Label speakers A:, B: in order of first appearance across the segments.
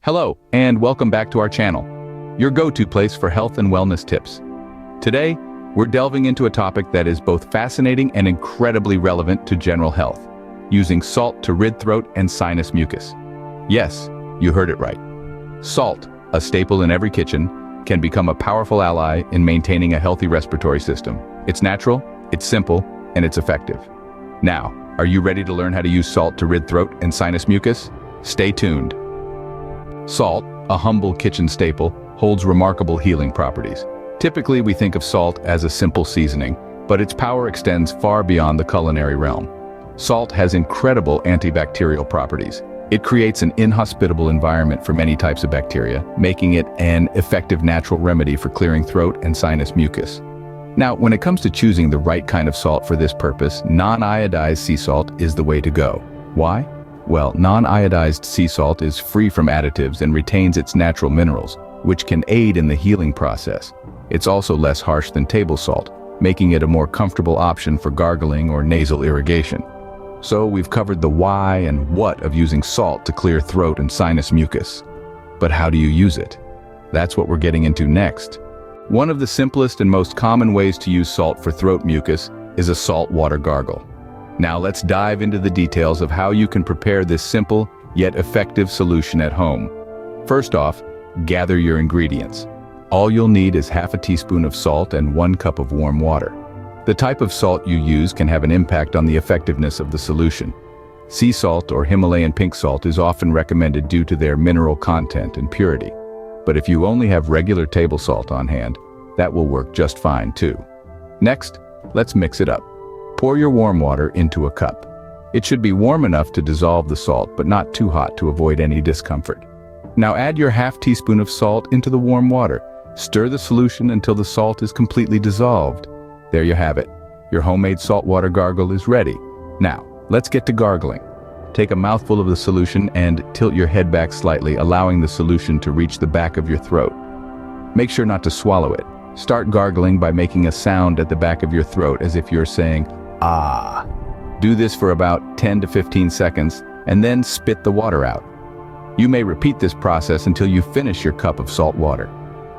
A: Hello, and welcome back to our channel, your go-to place for health and wellness tips. Today, we're delving into a topic that is both fascinating and incredibly relevant to general health, using salt to rid throat and sinus mucus. Yes, you heard it right. Salt, a staple in every kitchen, can become a powerful ally in maintaining a healthy respiratory system. It's natural, it's simple, and it's effective. Now, are you ready to learn how to use salt to rid throat and sinus mucus? Stay tuned. Salt, a humble kitchen staple, holds remarkable healing properties. Typically, we think of salt as a simple seasoning, but its power extends far beyond the culinary realm. Salt has incredible antibacterial properties. It creates an inhospitable environment for many types of bacteria, making it an effective natural remedy for clearing throat and sinus mucus. Now, when it comes to choosing the right kind of salt for this purpose, non-iodized sea salt is the way to go. Why? Well, non-iodized sea salt is free from additives and retains its natural minerals, which can aid in the healing process. It's also less harsh than table salt, making it a more comfortable option for gargling or nasal irrigation. So we've covered the why and what of using salt to clear throat and sinus mucus. But how do you use it? That's what we're getting into next. One of the simplest and most common ways to use salt for throat mucus is a salt water gargle. Now let's dive into the details of how you can prepare this simple yet effective solution at home. First off, gather your ingredients. All you'll need is half a teaspoon of salt and 1 cup of warm water. The type of salt you use can have an impact on the effectiveness of the solution. Sea salt or Himalayan pink salt is often recommended due to their mineral content and purity. But if you only have regular table salt on hand, that will work just fine too. Next, let's mix it up. Pour your warm water into a cup. It should be warm enough to dissolve the salt, but not too hot to avoid any discomfort. Now add your half teaspoon of salt into the warm water. Stir the solution until the salt is completely dissolved. There you have it. Your homemade saltwater gargle is ready. Now, let's get to gargling. Take a mouthful of the solution and tilt your head back slightly, allowing the solution to reach the back of your throat. Make sure not to swallow it. Start gargling by making a sound at the back of your throat as if you're saying, "Ah." Do this for about 10 to 15 seconds and then spit the water out. You may repeat this process until you finish your cup of salt water.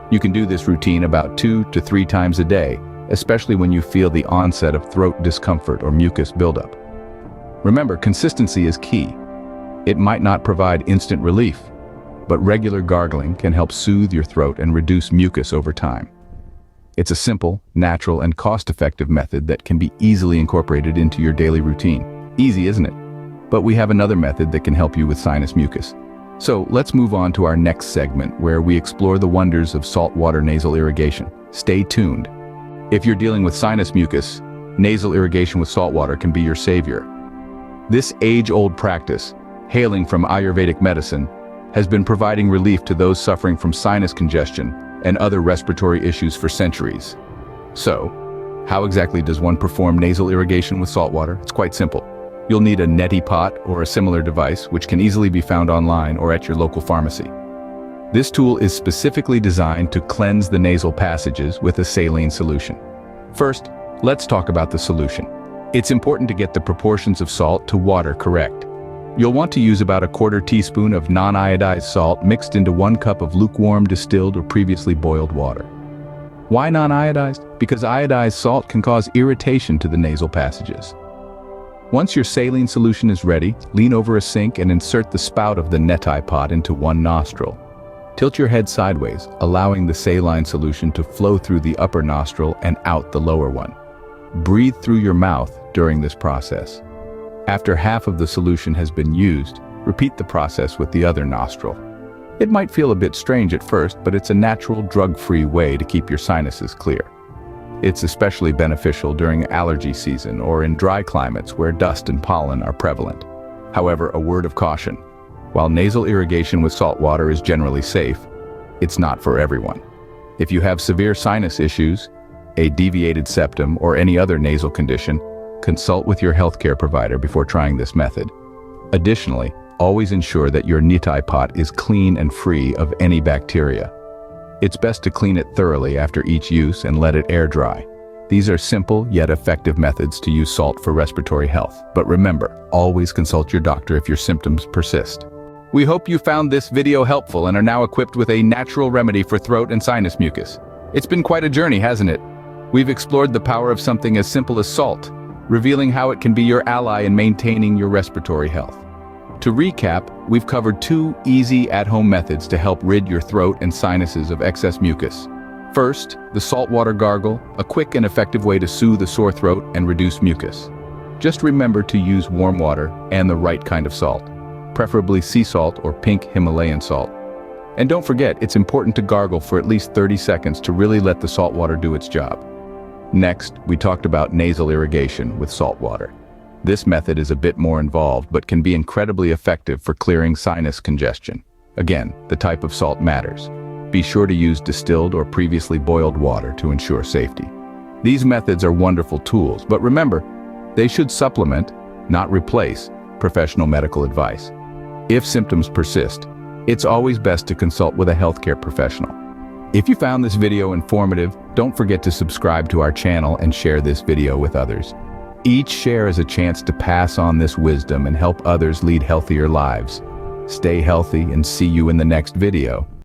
A: You can do this routine about 2 to 3 times a day, especially when you feel the onset of throat discomfort or mucus buildup. Remember, consistency is key. It might not provide instant relief, but regular gargling can help soothe your throat and reduce mucus over time. It's a simple, natural, and cost-effective method that can be easily incorporated into your daily routine. Easy, isn't it? But we have another method that can help you with sinus mucus. So let's move on to our next segment where we explore the wonders of saltwater nasal irrigation. Stay tuned. If you're dealing with sinus mucus, nasal irrigation with saltwater can be your savior. This age-old practice, hailing from Ayurvedic medicine, has been providing relief to those suffering from sinus congestion and other respiratory issues for centuries. So, how exactly does one perform nasal irrigation with saltwater? It's quite simple. You'll need a neti pot or a similar device, which can easily be found online or at your local pharmacy. This tool is specifically designed to cleanse the nasal passages with a saline solution. First, let's talk about the solution. It's important to get the proportions of salt to water correct. You'll want to use about a 1/4 teaspoon of non-iodized salt mixed into 1 cup of lukewarm distilled or previously boiled water. Why non-iodized? Because iodized salt can cause irritation to the nasal passages. Once your saline solution is ready, lean over a sink and insert the spout of the neti pot into one nostril. Tilt your head sideways, allowing the saline solution to flow through the upper nostril and out the lower one. Breathe through your mouth during this process. After half of the solution has been used, repeat the process with the other nostril. It might feel a bit strange at first, but it's a natural, drug-free way to keep your sinuses clear. It's especially beneficial during allergy season or in dry climates where dust and pollen are prevalent. However, a word of caution. While nasal irrigation with salt water is generally safe, it's not for everyone. If you have severe sinus issues, a deviated septum, or any other nasal condition, consult with your healthcare provider before trying this method. Additionally, always ensure that your neti pot is clean and free of any bacteria. It's best to clean it thoroughly after each use and let it air dry. These are simple yet effective methods to use salt for respiratory health. But remember, always consult your doctor if your symptoms persist. We hope you found this video helpful and are now equipped with a natural remedy for throat and sinus mucus. It's been quite a journey, hasn't it? We've explored the power of something as simple as salt, revealing how it can be your ally in maintaining your respiratory health. To recap, we've covered 2 easy at-home methods to help rid your throat and sinuses of excess mucus. First, the saltwater gargle, a quick and effective way to soothe a sore throat and reduce mucus. Just remember to use warm water and the right kind of salt, preferably sea salt or pink Himalayan salt. And don't forget, it's important to gargle for at least 30 seconds to really let the salt water do its job. Next, we talked about nasal irrigation with salt water. This method is a bit more involved but can be incredibly effective for clearing sinus congestion. Again, the type of salt matters. Be sure to use distilled or previously boiled water to ensure safety. These methods are wonderful tools, but remember, they should supplement, not replace, professional medical advice. If symptoms persist, it's always best to consult with a healthcare professional. If you found this video informative, don't forget to subscribe to our channel and share this video with others. Each share is a chance to pass on this wisdom and help others lead healthier lives. Stay healthy and see you in the next video.